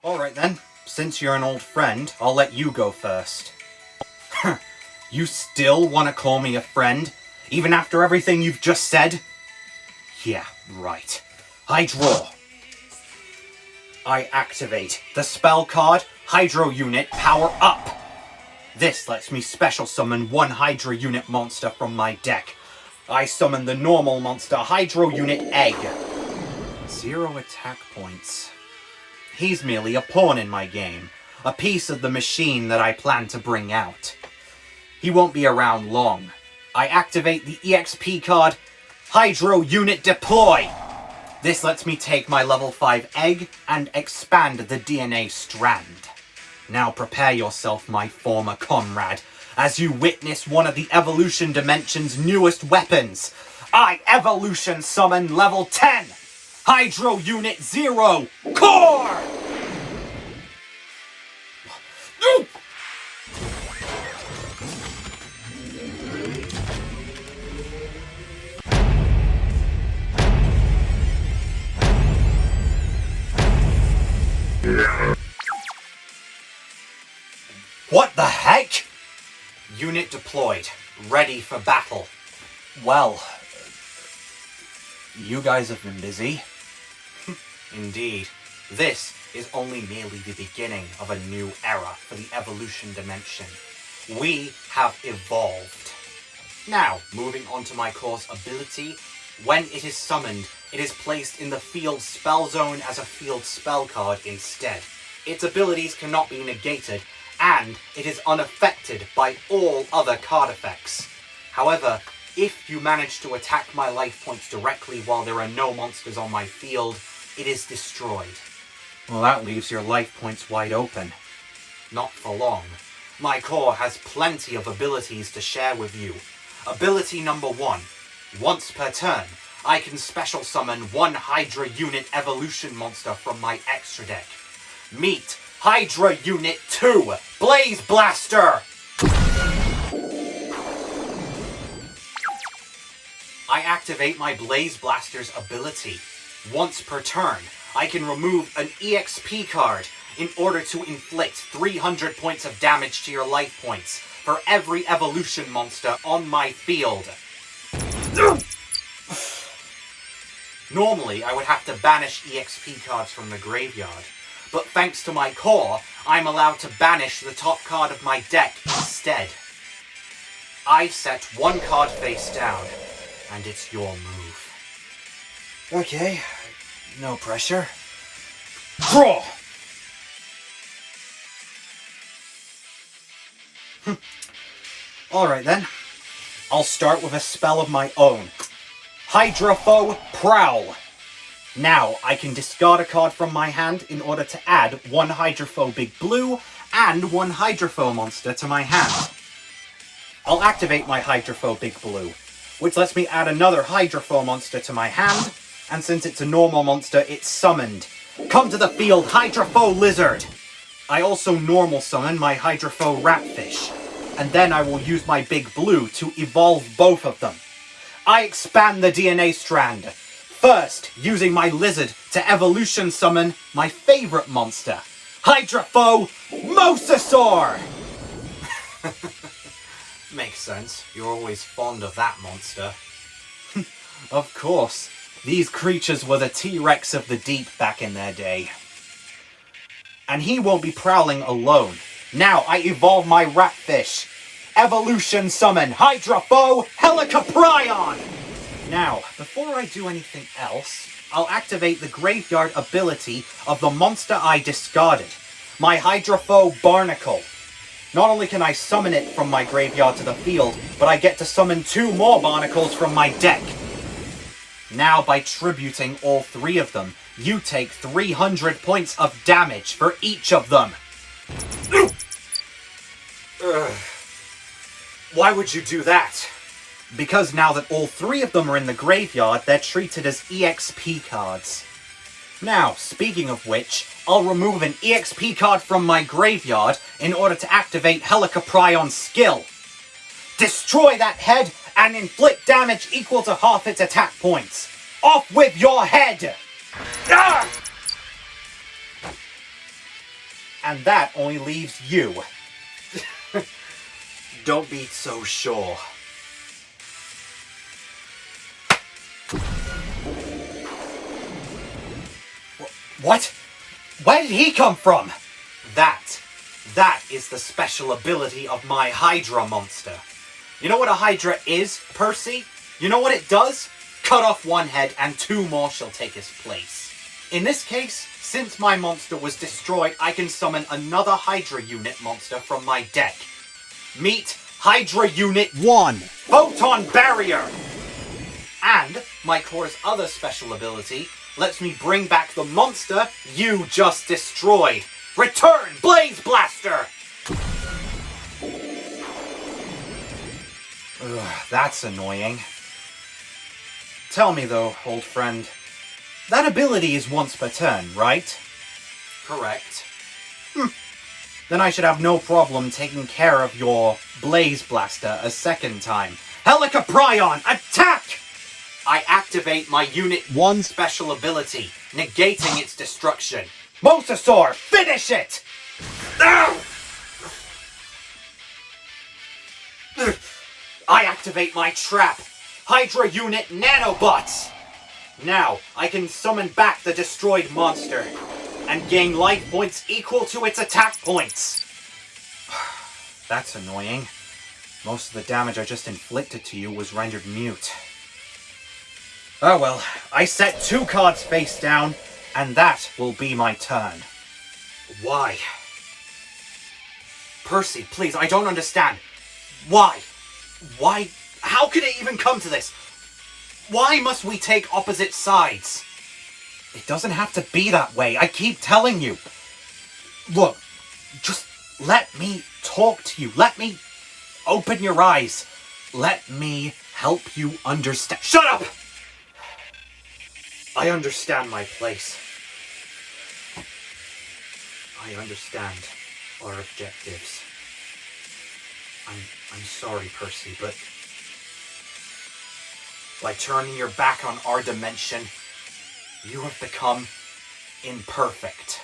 Alright then, since you're an old friend, I'll let you go first. You still want to call me a friend? Even after everything you've just said? Yeah, right. I draw. I activate the spell card, Hydro Unit Power Up. This lets me special summon one Hydro Unit monster from my deck. I summon the normal monster Hydro Unit Egg. 0 attack points. He's merely a pawn in my game, a piece of the machine that I plan to bring out. He won't be around long. I activate the EXP card, Hydro Unit Deploy. This lets me take my level 5 egg and expand the DNA strand. Now prepare yourself, my former comrade, as you witness one of the Evolution Dimension's newest weapons. I Evolution Summon Level 10! Hydro Unit 0 Core! What the heck? Unit deployed, ready for battle. Well, you guys have been busy. Indeed, this is only merely the beginning of a new era for the Evolution Dimension. We have evolved. Now, moving on to my core's ability. When it is summoned, it is placed in the field spell zone as a field spell card instead. Its abilities cannot be negated, and it is unaffected by all other card effects. However, if you manage to attack my life points directly while there are no monsters on my field, it is destroyed. Well, that leaves your life points wide open. Not for long. My core has plenty of abilities to share with you. Ability number 1. Once per turn, I can special summon one Hydra Unit Evolution monster from my extra deck. Meet Hydra Unit 2, Blaze Blaster! I activate my Blaze Blaster's ability. Once per turn, I can remove an EXP card in order to inflict 300 points of damage to your life points for every evolution monster on my field. Normally, I would have to banish EXP cards from the graveyard, but thanks to my core, I'm allowed to banish the top card of my deck instead. I set one card face down, and it's your move. Okay, no pressure. Draw! Alright then. I'll start with a spell of my own. Hydropho Prowl. Now, I can discard a card from my hand in order to add one Hydropho Big Blue and one Hydropho monster to my hand. I'll activate my Hydropho Big Blue, which lets me add another Hydropho monster to my hand, and since it's a normal monster, it's summoned. Come to the field, Hydropho Lizard! I also normal summon my Hydropho Ratfish, and then I will use my Big Blue to evolve both of them. I expand the DNA strand, first using my Lizard to evolution summon my favorite monster, Hydropho Mosasaur! Makes sense, you're always fond of that monster. Of course, these creatures were the T-Rex of the deep back in their day. And he won't be prowling alone. Now I evolve my Ratfish. Evolution summon Hydropho Helicoprion! Now, before I do anything else, I'll activate the graveyard ability of the monster I discarded, my Hydropho Barnacle. Not only can I summon it from my graveyard to the field, but I get to summon 2 more Barnacles from my deck. Now, by tributing all 3 of them, you take 300 points of damage for each of them. Why would you do that? Because now that all 3 of them are in the graveyard, they're treated as EXP cards. Now, speaking of which, I'll remove an EXP card from my graveyard in order to activate Helicoprion's skill. Destroy that head and inflict damage equal to half its attack points. Off with your head! Ah! And that only leaves you. Don't be so sure. What? Where did he come from? That is the special ability of my Hydra monster. You know what a Hydra is, Percy? You know what it does? Cut off one head and two more shall take its place. In this case, since my monster was destroyed, I can summon another Hydra unit monster from my deck. Meet Hydra Unit 1, Photon Barrier! And my core's other special ability lets me bring back the monster you just destroyed. Return, Blaze Blaster! Ugh, that's annoying. Tell me though, old friend, that ability is once per turn, right? Correct. Then I should have no problem taking care of your Blaze Blaster a second time. Helicoprion, attack! I activate my Unit 1 special ability, negating its destruction. Mosasaur, finish it! I activate my trap, Hydra Unit Nanobots! Now, I can summon back the destroyed monster, and gain life points equal to its attack points. That's annoying. Most of the damage I just inflicted to you was rendered mute. Oh well, I set 2 cards face down, and that will be my turn. Why? Percy, please, I don't understand. Why? Why? How could it even come to this? Why must we take opposite sides? It doesn't have to be that way, I keep telling you. Look, just let me talk to you. Let me open your eyes. Let me help you understand. Shut up! I understand my place. I understand our objectives. I'm sorry, Percy, but by turning your back on our dimension, you have become imperfect.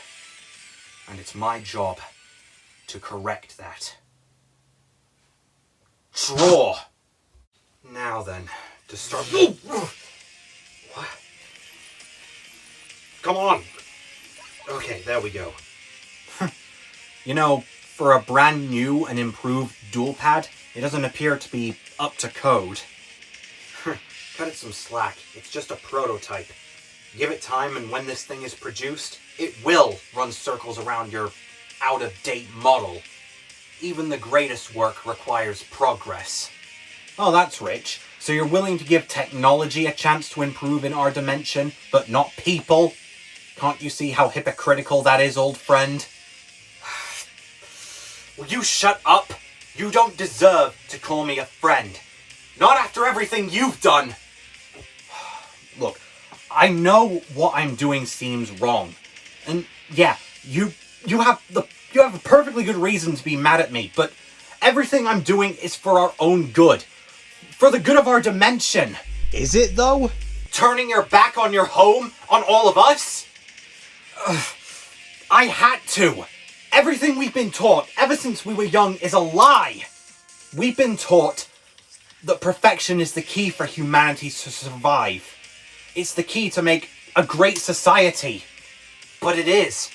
And it's my job to correct that. Draw! Now then, to start... What? Come on! Okay, there we go. You know, for a brand new and improved dual pad, it doesn't appear to be up to code. Cut it some slack. It's just a prototype. Give it time, and when this thing is produced, it will run circles around your out-of-date model. Even the greatest work requires progress. Oh, that's rich. So you're willing to give technology a chance to improve in our dimension, but not people? Can't you see how hypocritical that is, old friend? Will you shut up? You don't deserve to call me a friend. Not after everything you've done. Look, I know what I'm doing seems wrong. And yeah, you have a perfectly good reason to be mad at me, but everything I'm doing is for our own good. For the good of our dimension. Is it though? Turning your back on your home? On all of us? I had to. Everything we've been taught ever since we were young is a lie. We've been taught that perfection is the key for humanity to survive. It's the key to make a great society. But it is.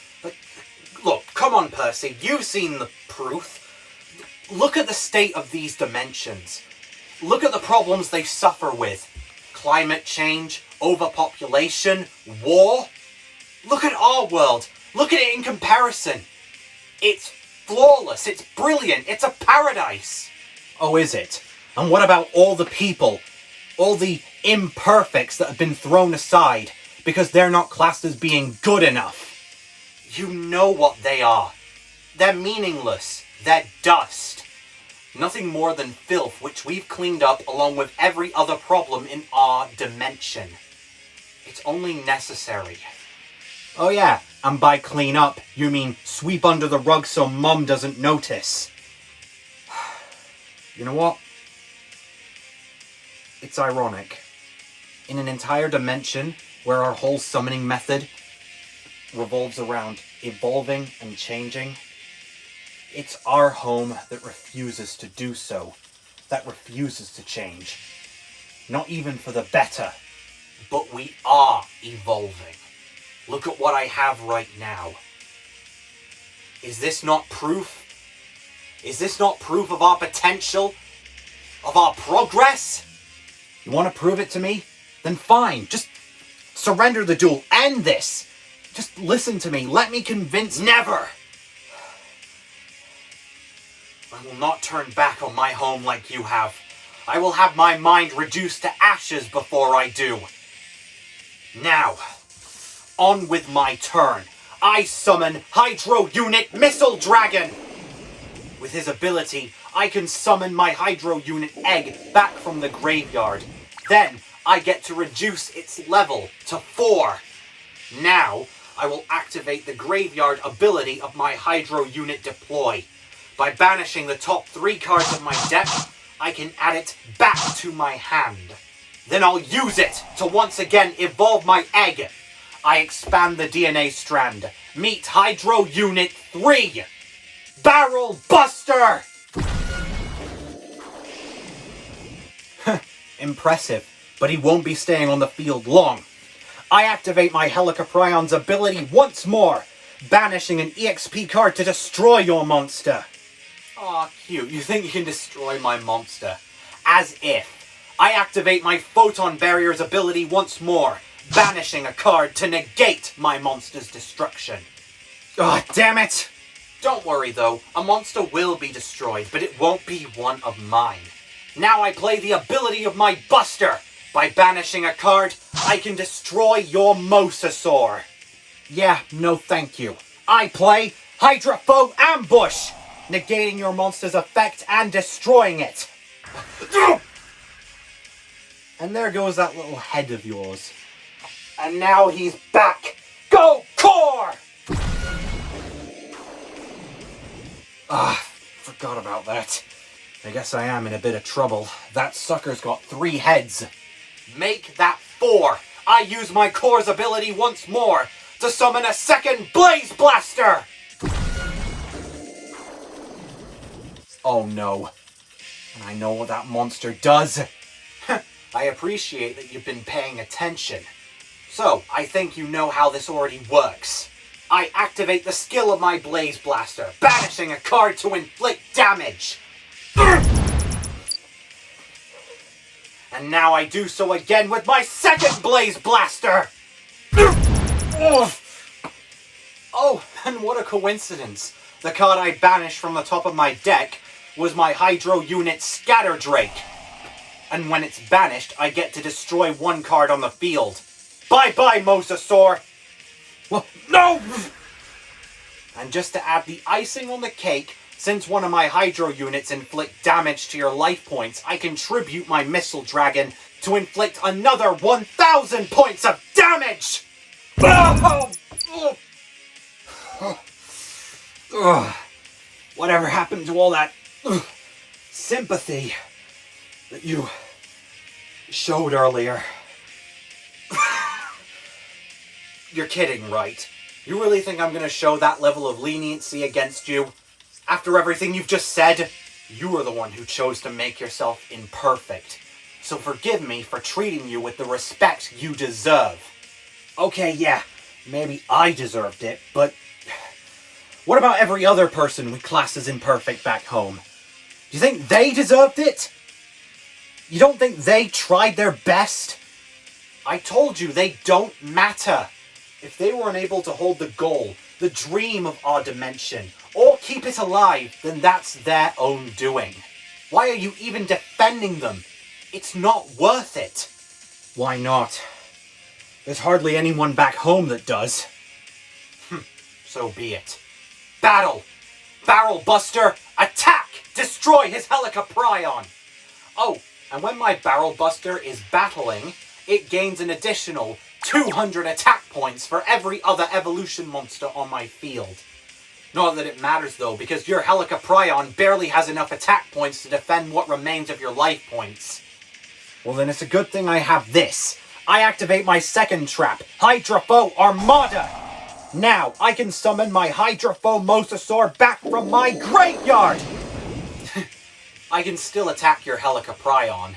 Look, come on, Percy. You've seen the proof. Look at the state of these dimensions. Look at the problems they suffer with. Climate change, overpopulation, war. Look at our world. Look at it in comparison. It's flawless. It's brilliant. It's a paradise. Oh, is it? And what about all the people? All the imperfects that have been thrown aside because they're not classed as being good enough? You know what they are. They're meaningless. They're dust. Nothing more than filth which we've cleaned up along with every other problem in our dimension. It's only necessary. Oh yeah, and by clean up, you mean sweep under the rug so Mum doesn't notice. You know what? It's ironic. In an entire dimension where our whole summoning method revolves around evolving and changing. It's our home that refuses to do so, that refuses to change. Not even for the better. But we are evolving. Look at what I have right now. Is this not proof? Is this not proof of our potential? Of our progress? You want to prove it to me? Then fine, just surrender the duel. End this. Just listen to me. Let me convince... Never! I will not turn back on my home like you have. I will have my mind reduced to ashes before I do. Now, on with my turn. I summon Hydro Unit Missile Dragon! With his ability, I can summon my Hydro Unit Egg back from the graveyard. Then, I get to reduce its level to 4. Now, I will activate the graveyard ability of my Hydro Unit Deploy. By banishing the top 3 cards of my deck, I can add it back to my hand. Then I'll use it to once again evolve my egg. I expand the DNA strand. Meet Hydro Unit 3. Barrel Buster! Impressive, but he won't be staying on the field long. I activate my Helicoprion's ability once more, banishing an EXP card to destroy your monster. Aw, cute. You think you can destroy my monster? As if. I activate my Photon Barrier's ability once more, banishing a card to negate my monster's destruction. Ah, damn it! Don't worry though, a monster will be destroyed, but it won't be one of mine. Now I play the ability of my Buster. By banishing a card, I can destroy your Mosasaur. Yeah, no thank you. I play Hydrofoe Ambush, negating your monster's effect and destroying it. And there goes that little head of yours. And now he's back. Go Core! Forgot about that. I guess I am in a bit of trouble. That sucker's got 3 heads. Make that 4. I use my Core's ability once more to summon a second Blaze Blaster! Oh no. And I know what that monster does. I appreciate that you've been paying attention. So, I think you know how this already works. I activate the skill of my Blaze Blaster, banishing a card to inflict damage. And now I do so again with my second Blaze Blaster! Oh, and what a coincidence. The card I banished from the top of my deck was my Hydro Unit Scatter Drake. And when it's banished, I get to destroy 1 card on the field. Bye-bye, Mosasaur! Well, no! And just to add the icing on the cake, since one of my Hydro units inflict damage to your life points, I can tribute my Missile Dragon to inflict another 1,000 points of damage! Whatever happened to all that sympathy that you showed earlier? You're kidding, right? You really think I'm gonna show that level of leniency against you? After everything you've just said? You were the one who chose to make yourself imperfect. So forgive me for treating you with the respect you deserve. Okay, yeah, maybe I deserved it, but what about every other person we class as imperfect back home? Do you think they deserved it? You don't think they tried their best? I told you they don't matter. If they were unable to hold the goal, the dream of our dimension, or keep it alive, then that's their own doing. Why are you even defending them? It's not worth it. Why not? There's hardly anyone back home that does. So be it. Battle! Barrel Buster, attack! Destroy his Helicoprion! Oh, and when my Barrel Buster is battling, it gains an additional 200 attack points for every other evolution monster on my field. Not that it matters though, because your Helicoprion barely has enough attack points to defend what remains of your life points. Well then it's a good thing I have this. I activate my second trap, Hydrofoe Armada! Now I can summon my Hydrophone Mosasaur back from my graveyard! I can still attack your Helicoprion.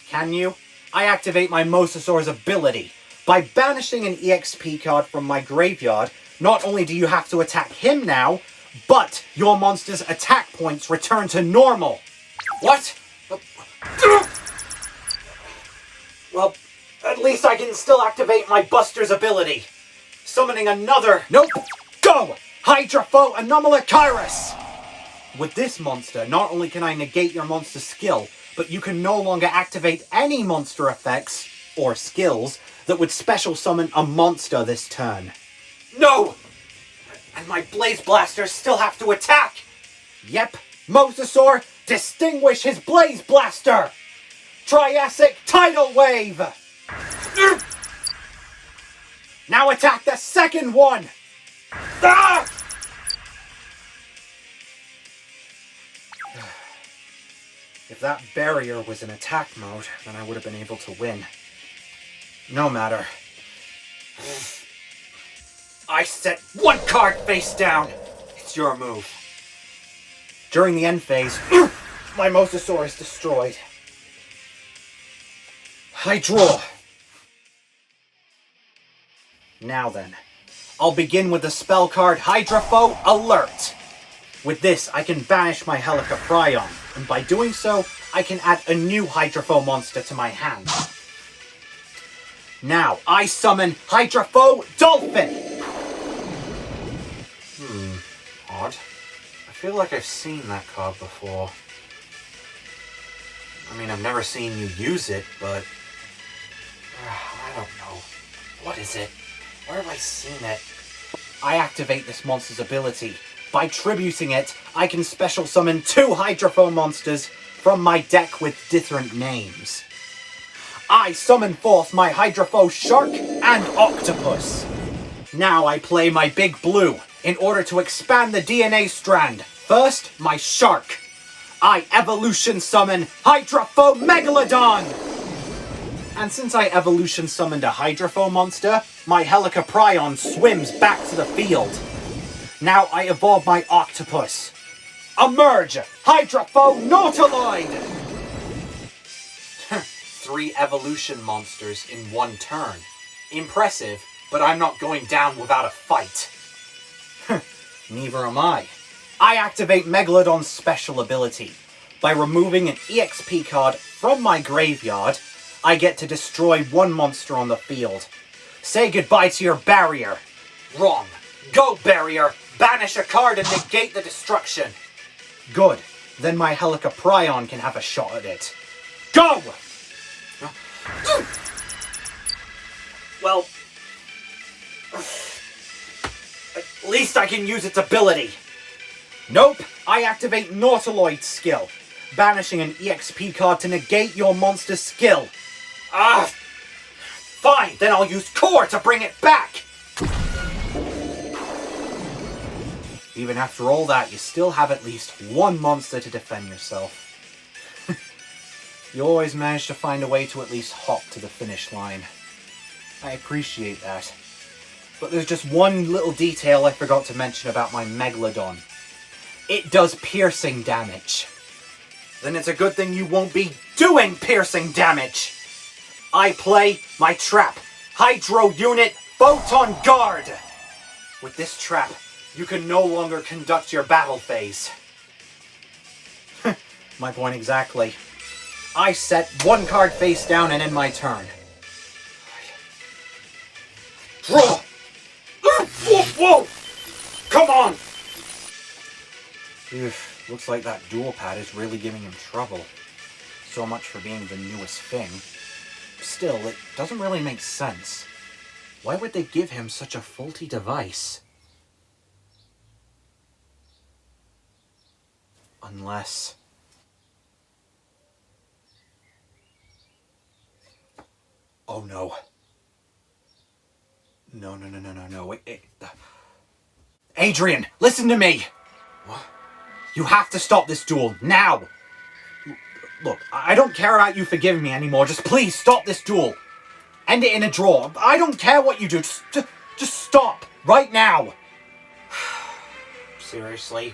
Can you? I activate my Mosasaur's ability. By banishing an EXP card from my graveyard, not only do you have to attack him now, but your monster's attack points return to normal. What? Well, at least I can still activate my Buster's ability. Summoning another... Nope! Go! Hydrophone Anomalokairos! With this monster, not only can I negate your monster's skill, but you can no longer activate any monster effects, or skills, that would special summon a monster this turn. No! And my Blaze Blasters still have to attack! Yep, Mosasaur, distinguish his Blaze Blaster! Triassic Tidal Wave! Now attack the second one! Ah! If that barrier was in attack mode, then I would have been able to win. No matter. I set one card face down! It's your move. During the end phase, my Mosasaur is destroyed. I draw. Now then, I'll begin with the spell card Hydrophone Alert. With this, I can banish my Helicoprion, and by doing so, I can add a new Hydrophone monster to my hand. Now, I summon Hydrophone Dolphin! Odd. I feel like I've seen that card before. I mean, I've never seen you use it, but... I don't know. What is it? Where have I seen it? I activate this monster's ability. By tributing it, I can special summon 2 Hydrophone monsters from my deck with different names. I summon forth my Hydrophone Shark and Octopus. Now I play my Big Blue in order to expand the DNA strand. First, my Shark. I evolution summon Hydrophone Megalodon! And since I evolution summoned a Hydrophone monster, my Helicoprion swims back to the field. Now I evolve my Octopus. Emerge! Hydrophone Nautiloid! 3 evolution monsters in one turn. Impressive, but I'm not going down without a fight. Neither am I. I activate Megalodon's special ability. By removing an EXP card from my graveyard, I get to destroy one monster on the field. Say goodbye to your barrier. Wrong. Go, barrier! Banish a card and negate the destruction. Good. Then my Helicoprion can have a shot at it. Go! Well... at least I can use its ability. Nope. I activate Nautiloid's skill. Banishing an EXP card to negate your monster's skill. Fine, then I'll use Core to bring it back! Even after all that, you still have at least one monster to defend yourself. You always manage to find a way to at least hop to the finish line. I appreciate that. But there's just one little detail I forgot to mention about my Megalodon. It does piercing damage. Then it's a good thing you won't be doing piercing damage! I play my trap, Hydro Unit Photon Guard! With this trap, you can no longer conduct your battle phase. My point exactly. I set one card face down and end my turn. Draw! Whoa! Come on! Looks like that dual pad is really giving him trouble. So much for being the newest thing. Still, it doesn't really make sense. Why would they give him such a faulty device? Unless... Oh no. No. Adrian, listen to me! What? You have to stop this duel, now! Look, I don't care about you forgiving me anymore, just please stop this duel! End it in a draw. I don't care what you do, just stop! Right now! Seriously?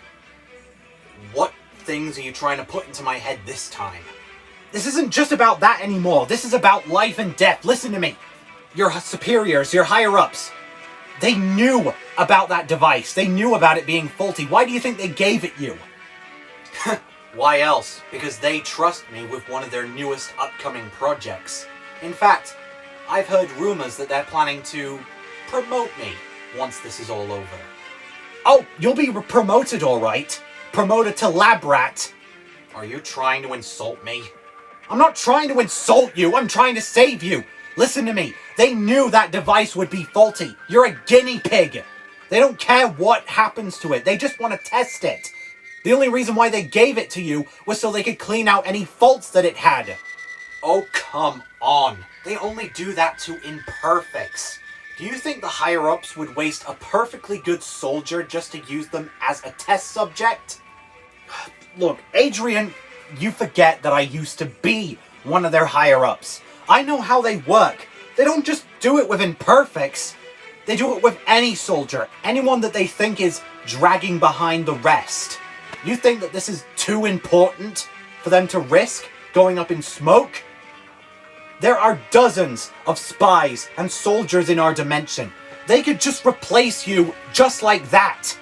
What things are you trying to put into my head this time? This isn't just about that anymore. This is about life and death. Listen to me. Your superiors, your higher-ups, they knew about that device. They knew about it being faulty. Why do you think they gave it you? Why else? Because they trust me with one of their newest upcoming projects. In fact, I've heard rumors that they're planning to promote me once this is all over. Oh, you'll be promoted, all right. Promoted to lab rat. Are you trying to insult me? I'm not trying to insult you. I'm trying to save you. Listen to me. They knew that device would be faulty. You're a guinea pig. They don't care what happens to it. They just want to test it. The only reason why they gave it to you was so they could clean out any faults that it had. Oh, come on. They only do that to imperfects. Do you think the higher-ups would waste a perfectly good soldier just to use them as a test subject? Look, Adrian, you forget that I used to be one of their higher-ups. I know how they work. They don't just do it with imperfects. They do it with any soldier. Anyone that they think is dragging behind the rest. You think that this is too important for them to risk going up in smoke? There are dozens of spies and soldiers in our dimension. They could just replace you just like that.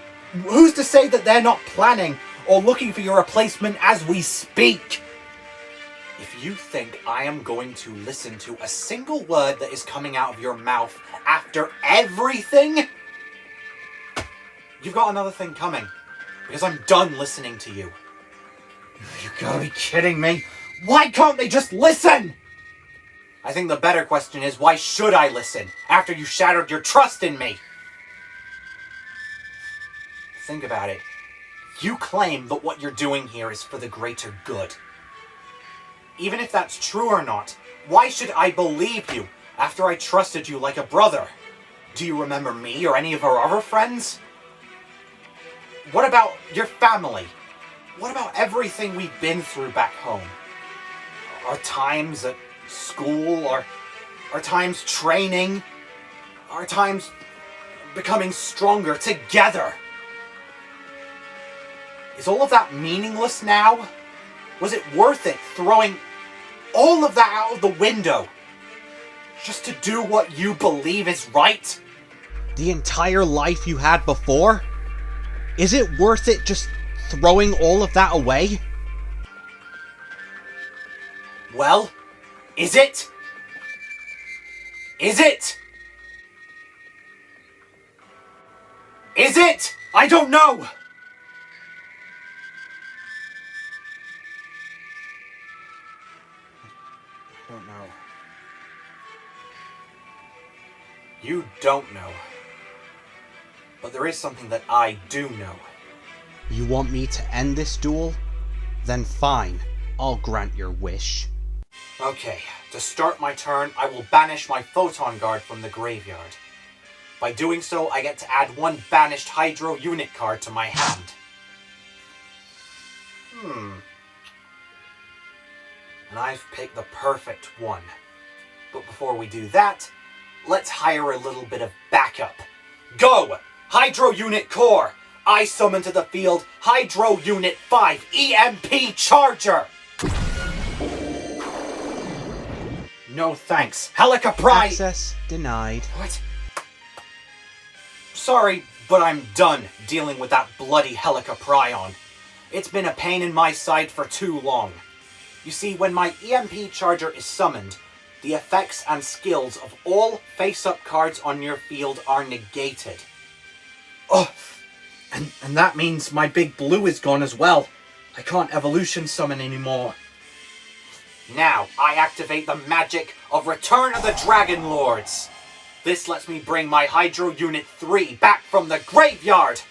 Who's to say that they're not planning or looking for your replacement as we speak? If you think I am going to listen to a single word that is coming out of your mouth after everything, you've got another thing coming. Because I'm done listening to you. You gotta be kidding me. Why can't they just listen? I think the better question is, why should I listen after you shattered your trust in me? Think about it. You claim that what you're doing here is for the greater good. Even if that's true or not, why should I believe you after I trusted you like a brother? Do you remember me or any of our other friends? What about your family? What about everything we've been through back home? Our times at school, our times training, our times becoming stronger together. Is all of that meaningless now? Was it worth it throwing all of that out of the window just to do what you believe is right? The entire life you had before? Is it worth it just throwing all of that away? Well, is it? Is it? Is it? I don't know! I don't know. You don't know. But there is something that I do know. You want me to end this duel? Then fine, I'll grant your wish. Okay, to start my turn, I will banish my photon guard from the graveyard. By doing so, I get to add one banished Hydro unit card to my hand. And I've picked the perfect one. But before we do that, let's hire a little bit of backup. Go! Hydro Unit Core! I summon to the field Hydro Unit 5 EMP Charger! No thanks. Helicopter! Access denied. What? Sorry, but I'm done dealing with that bloody Helicoprion. It's been a pain in my side for too long. You see, when my EMP Charger is summoned, the effects and skills of all face-up cards on your field are negated. Oh, and that means my big blue is gone as well. I can't evolution summon anymore. Now, I activate the magic of Return of the Dragon Lords. This lets me bring my Hydro Unit 3 back from the graveyard.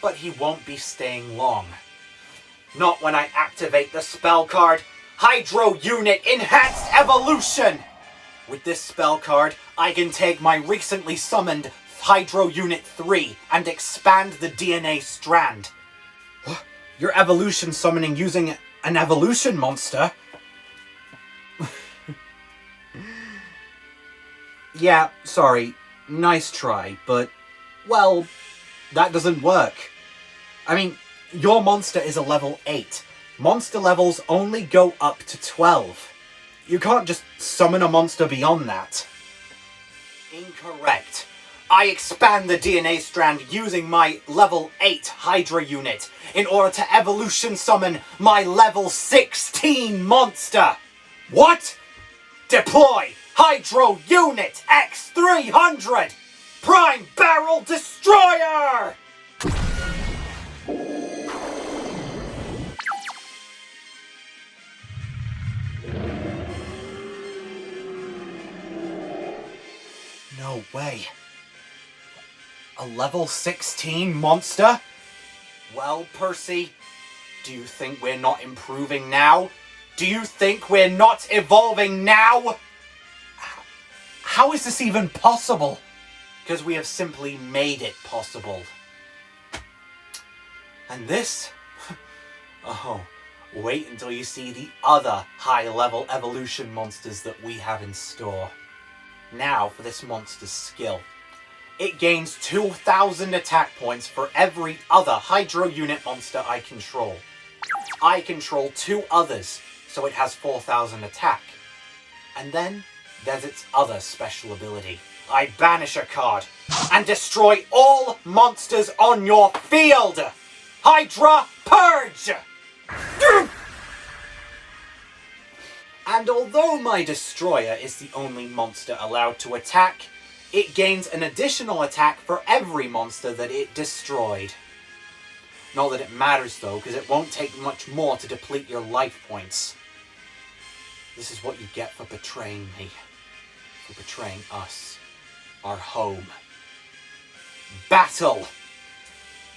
But he won't be staying long. Not when I activate the spell card, Hydro Unit Enhanced Evolution! With this spell card, I can take my recently summoned Hydro Unit 3 and expand the DNA strand. You're evolution summoning using an evolution monster? Yeah, sorry. Nice try, but, well, that doesn't work. I mean, your monster is a level 8. Monster levels only go up to 12. You can't just summon a monster beyond that. Incorrect. I expand the DNA strand using my level 8 Hydra unit in order to evolution summon my level 16 monster. What? Deploy Hydro Unit X300 Prime Barrel Destroyer! No way. A level 16 monster? Well, Percy, do you think we're not improving now? Do you think we're not evolving now? How is this even possible? Because we have simply made it possible. And this? Oh, wait until you see the other high-level evolution monsters that we have in store. Now for this monster's skill. It gains 2,000 attack points for every other Hydro unit monster I control. I control 2 others, so it has 4,000 attack. And then there's its other special ability. I banish a card and destroy all monsters on your field! Hydra Purge! And although my Destroyer is the only monster allowed to attack, it gains an additional attack for every monster that it destroyed. Not that it matters though, because it won't take much more to deplete your life points. This is what you get for betraying me. For betraying us. Our home. Battle!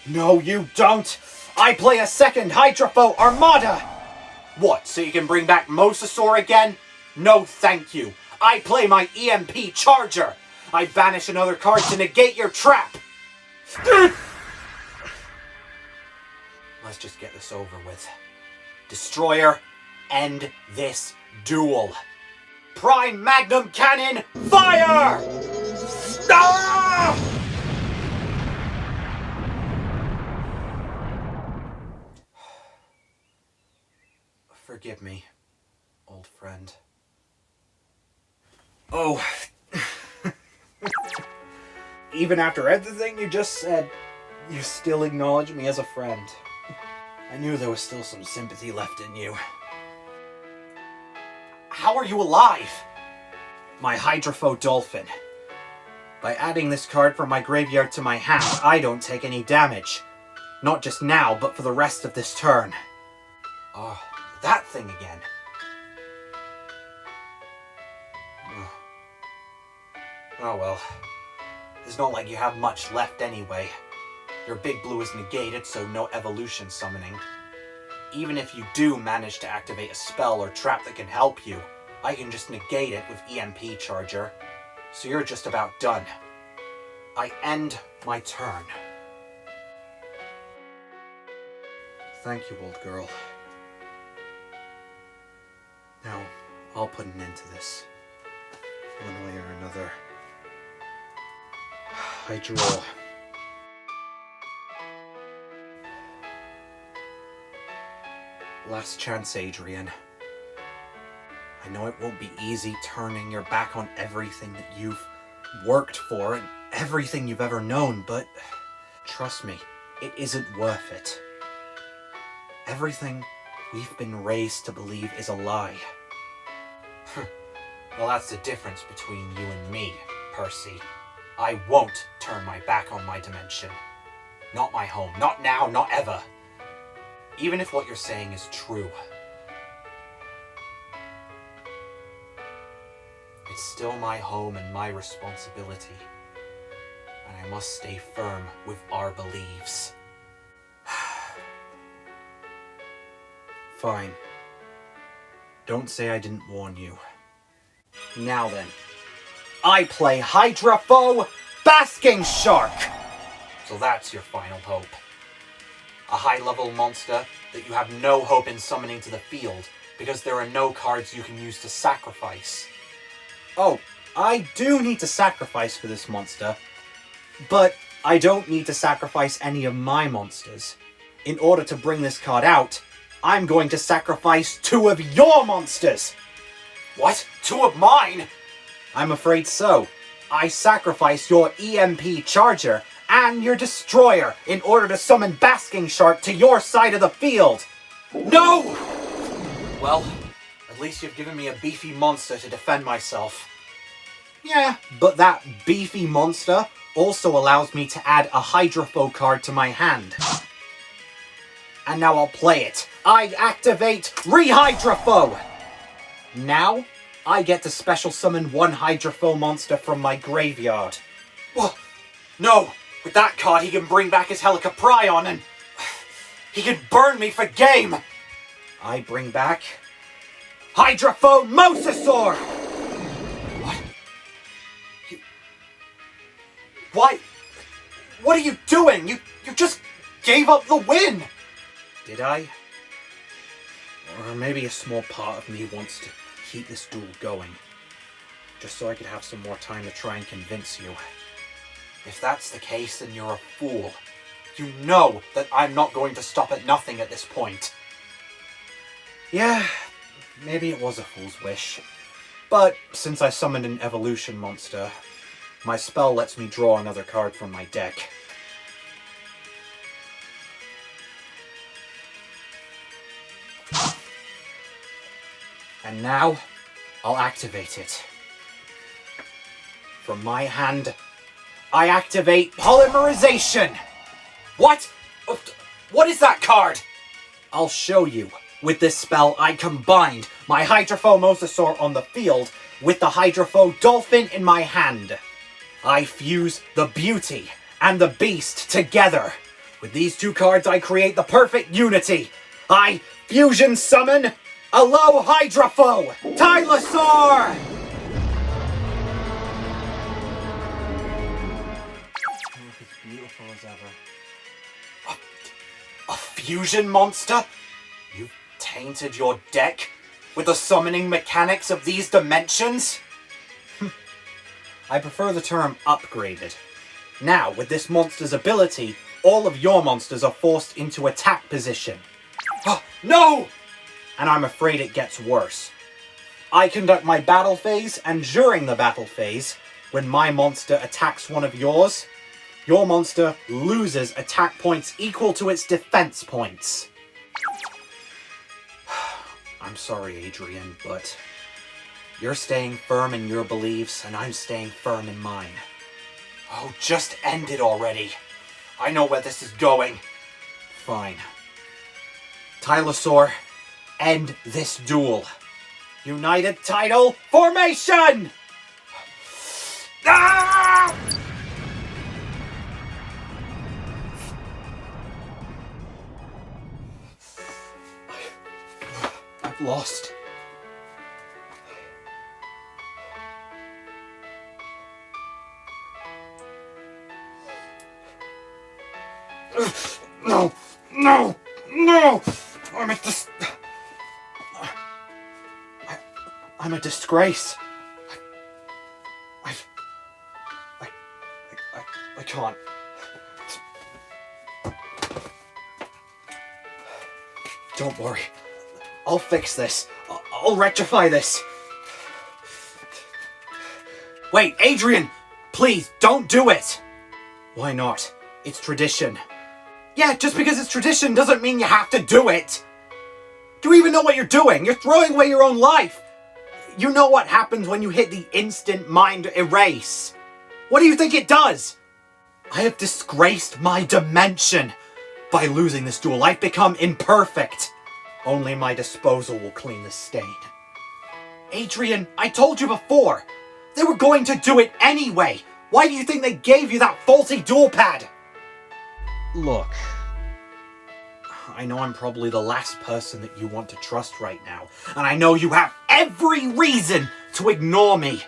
No, you don't! I play a second Hydrofoe Armada! What, so you can bring back Mosasaur again? No thank you. I play my EMP Charger! I banish another card to negate your trap! Let's just get this over with. Destroyer, end this duel. Prime Magnum Cannon, fire! Ah! Forgive me, old friend. Oh. Even after everything you just said, you still acknowledge me as a friend. I knew there was still some sympathy left in you. How are you alive? My Hydrofoe Dolphin. By adding this card from my graveyard to my hand, I don't take any damage. Not just now, but for the rest of this turn. Oh, that thing again. Oh well. It's not like you have much left anyway. Your big blue is negated, so no evolution summoning. Even if you do manage to activate a spell or trap that can help you, I can just negate it with EMP Charger. So you're just about done. I end my turn. Thank you, old girl. Now, I'll put an end to this. One way or another. I draw. Last chance, Adrian. I know it won't be easy turning your back on everything that you've worked for and everything you've ever known, but trust me, it isn't worth it. Everything we've been raised to believe is a lie. Well, that's the difference between you and me, Percy. I won't turn my back on my dimension. Not my home. Not now, not ever. Even if what you're saying is true. It's still my home and my responsibility. And I must stay firm with our beliefs. Fine. Don't say I didn't warn you. Now then. I play Hydrofoe Basking Shark! So that's your final hope. A high-level monster that you have no hope in summoning to the field because there are no cards you can use to sacrifice. Oh, I do need to sacrifice for this monster, but I don't need to sacrifice any of my monsters. In order to bring this card out, I'm going to sacrifice 2 of your monsters! What? 2 of mine? I'm afraid so. I sacrifice your EMP Charger and your Destroyer in order to summon Basking Shark to your side of the field. No! Well, at least you've given me a beefy monster to defend myself. Yeah, but that beefy monster also allows me to add a Hydrophobe card to my hand. And now I'll play it. I activate Rehydrophobe! Now, I get to special summon 1 Hydrophobe monster from my graveyard. Well, no! With that card, he can bring back his Helicoprion and... he can burn me for game! I bring back... Hydrophobe Mosasaur! What? Why? What are you doing? You just gave up the win! Did I? Or maybe a small part of me wants to keep this duel going, just so I could have some more time to try and convince you. If that's the case, then you're a fool. You know that I'm not going to stop at nothing at this point. Yeah, maybe it was a fool's wish. But since I summoned an evolution monster, my spell lets me draw another card from my deck. And now, I'll activate it. From my hand, I activate Polymerization! What? What is that card? I'll show you. With this spell, I combined my Hydrophobe Mosasaur on the field with the Hydrophobe Dolphin in my hand. I fuse the beauty and the beast together. With these 2 cards, I create the perfect unity. I fusion summon Aloe Hydrophobe Tylosaur! You look as beautiful as ever. A fusion monster? You've tainted your deck with the summoning mechanics of these dimensions? I prefer the term upgraded. Now, with this monster's ability, all of your monsters are forced into attack position. Oh, no! And I'm afraid it gets worse. I conduct my battle phase, and during the battle phase, when my monster attacks one of yours, your monster loses attack points equal to its defense points. I'm sorry, Adrian, but you're staying firm in your beliefs, and I'm staying firm in mine. Oh, just end it already. I know where this is going. Fine. Tylosaur, end this duel. United Title Formation! Ah! I've lost. No! No! No! I'm a disgrace. I can't. Don't worry. I'll fix this. I'll rectify this. Wait, Adrian! Please, don't do it! Why not? It's tradition. Yeah, just because it's tradition doesn't mean you have to do it! Do you even know what you're doing? You're throwing away your own life! You know what happens when you hit the instant mind erase. What do you think it does? I have disgraced my dimension. By losing this duel, I've become imperfect. Only my disposal will clean the stain. Adrian, I told you before. They were going to do it anyway. Why do you think they gave you that faulty duel pad? Look, I know I'm probably the last person that you want to trust right now, and I know you have every reason to ignore me.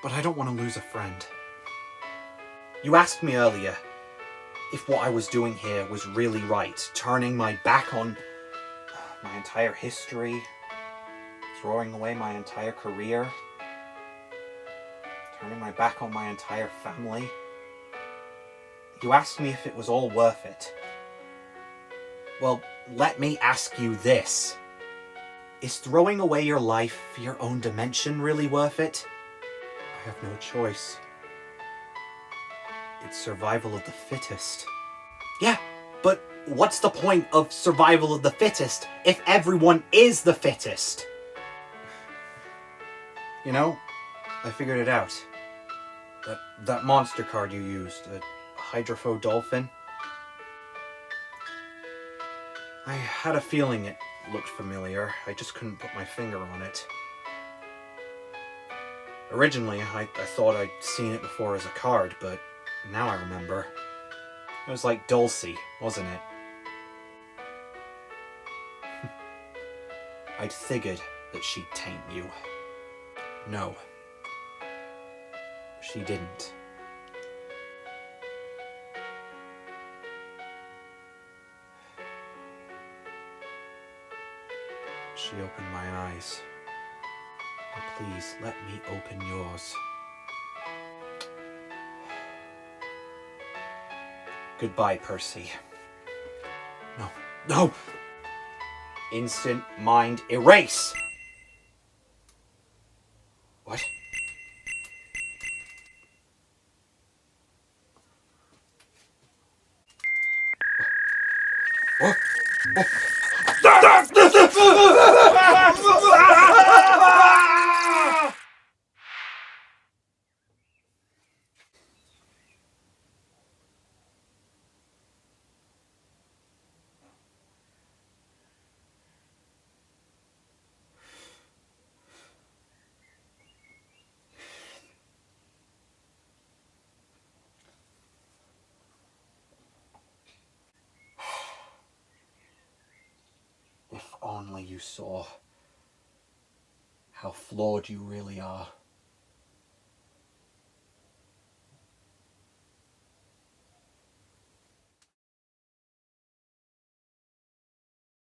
But I don't want to lose a friend. You asked me earlier if what I was doing here was really right, turning my back on my entire history. throwing away my entire career, turning my back on my entire family. You asked me if it was all worth it. Well, let me ask you this. Is throwing away your life for your own dimension really worth it? I have no choice. It's survival of the fittest. Yeah, but what's the point of survival of the fittest if everyone is the fittest? You know, I figured it out. That monster card you used, the Hydropho Dolphin. I had a feeling it looked familiar. I just couldn't put my finger on it. Originally, I thought I'd seen it before as a card, but now I remember. It was like Dulcie, wasn't it? I'd figured that she'd taint you. No. She didn't. She opened my eyes. Now please, let me open yours. Goodbye, Percy. No. No! Instant mind erase! What? What? If only you saw how flawed you really are.